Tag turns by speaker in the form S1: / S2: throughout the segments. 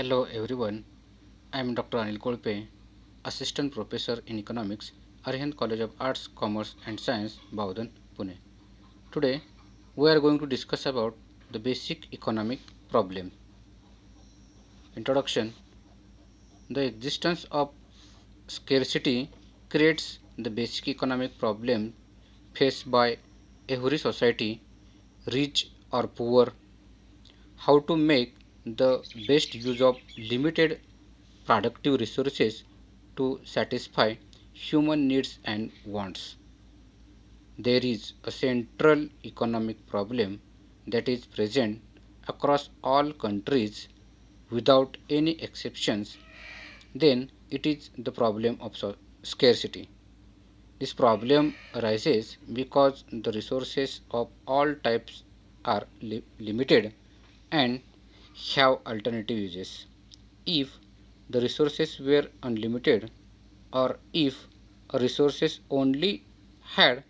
S1: Hello everyone, I am Dr. Anil Kolpe, Assistant Professor in Economics, Arihant College of Arts, Commerce and Science, Baudan, Pune. Today, we are going to discuss about the basic economic problem. Introduction. The existence of scarcity creates the basic economic problem faced by every society, rich or poor. How to make the best use of limited productive resources to satisfy human needs and wants. There is a central economic problem that is present across all countries without any exceptions. Then it is the problem of scarcity. This problem arises because the resources of all types are limited and have alternative uses. If the resources were unlimited, or if a resources only had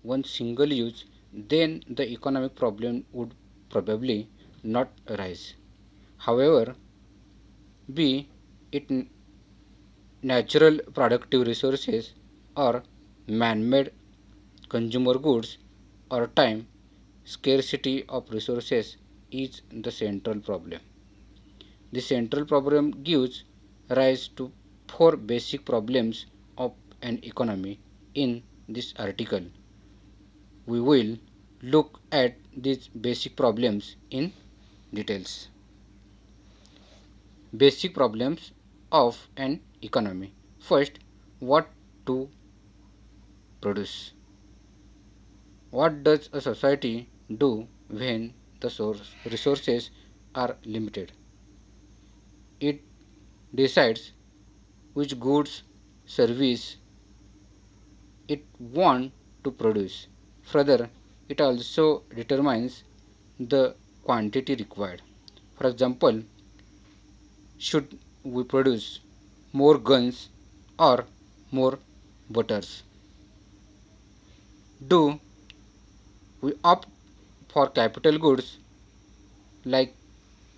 S1: one single use, then the economic problem would probably not arise. However, be it natural productive resources or man-made consumer goods or time, scarcity of resources is the central problem. The central problem gives rise to four basic problems of an economy. In this article, we will look at these basic problems in details. Basic problems of an economy. First, what to produce. What does a society do when the resources are limited? It decides which goods, service it want to produce. Further, it also determines the quantity required. For example, should we produce more guns or more butters? Do we opt for capital goods like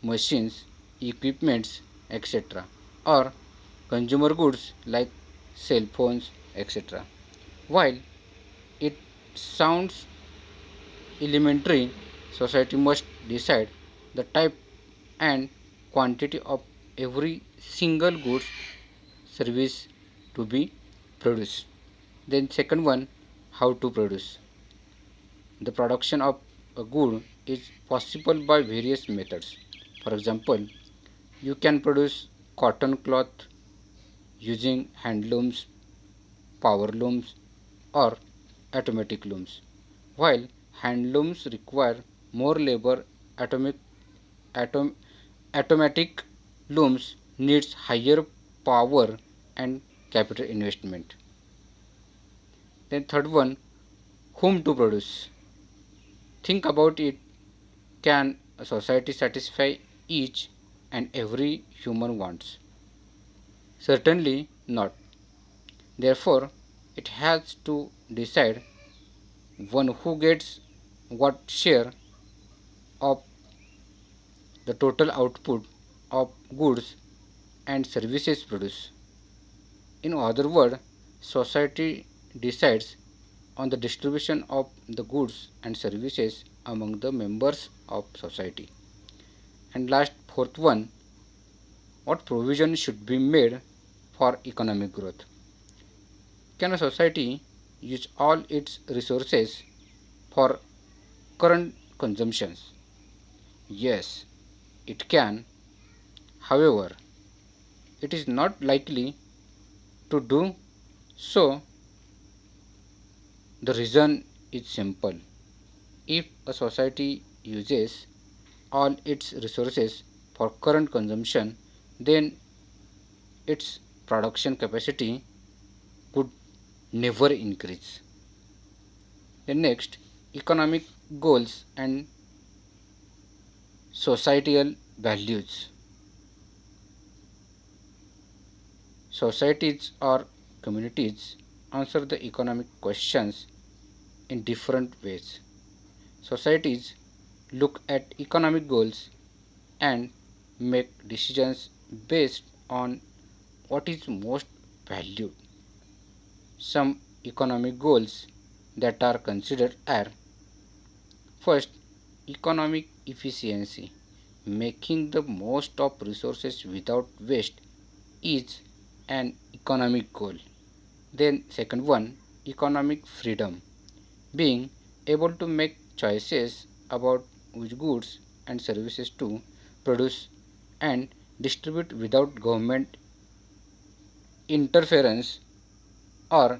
S1: machines, equipments, etc., or consumer goods like cell phones, etc.? While it sounds elementary, society must decide the type and quantity of every single goods service to be produced. Then second one, how to produce. The production of a good is possible by various methods. For example, you can produce cotton cloth using hand looms, power looms, or automatic looms. While hand looms require more labor, atomic, atom, automatic looms needs higher power and capital investment. Then third one, whom to produce. Think about it. Can a society satisfy each and every human wants? Certainly not. Therefore, it has to decide one who gets what share of the total output of goods and services produced. In other words, society decides on the distribution of the goods and services among the members of society. And last, fourth one, what provision should be made for economic growth? Can a society use all its resources for current consumptions? Yes, it can. However, it is not likely to do so. The reason is simple. If a society uses all its resources for current consumption, then its production capacity could never increase. Then next, economic goals and societal values. Societies or communities answer the economic questions in different ways. Societies look at economic goals and make decisions based on what is most valued. Some economic goals that are considered are: first, economic efficiency. Making the most of resources without waste is an economic goal. Then second one, economic freedom. Being able to make choices about which goods and services to produce and distribute without government interference or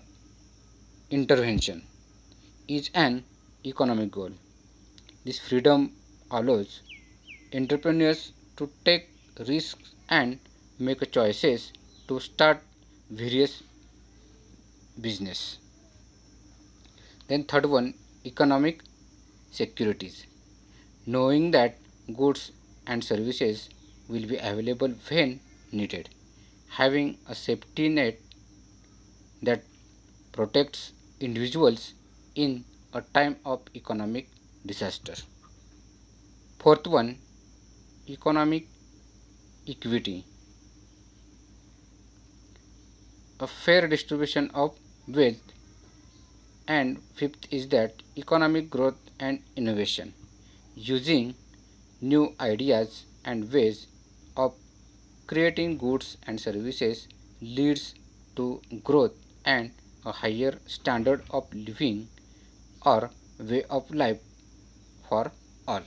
S1: intervention is an economic goal. This freedom allows entrepreneurs to take risks and make choices to start various business. Then third one, economic securities. Knowing that goods and services will be available when needed. Having a safety net that protects individuals in a time of economic disaster. Fourth one, economic equity. A fair distribution of wealth. And fifth is that economic growth and innovation. Using new ideas and ways of creating goods and services leads to growth and a higher standard of living or way of life for all.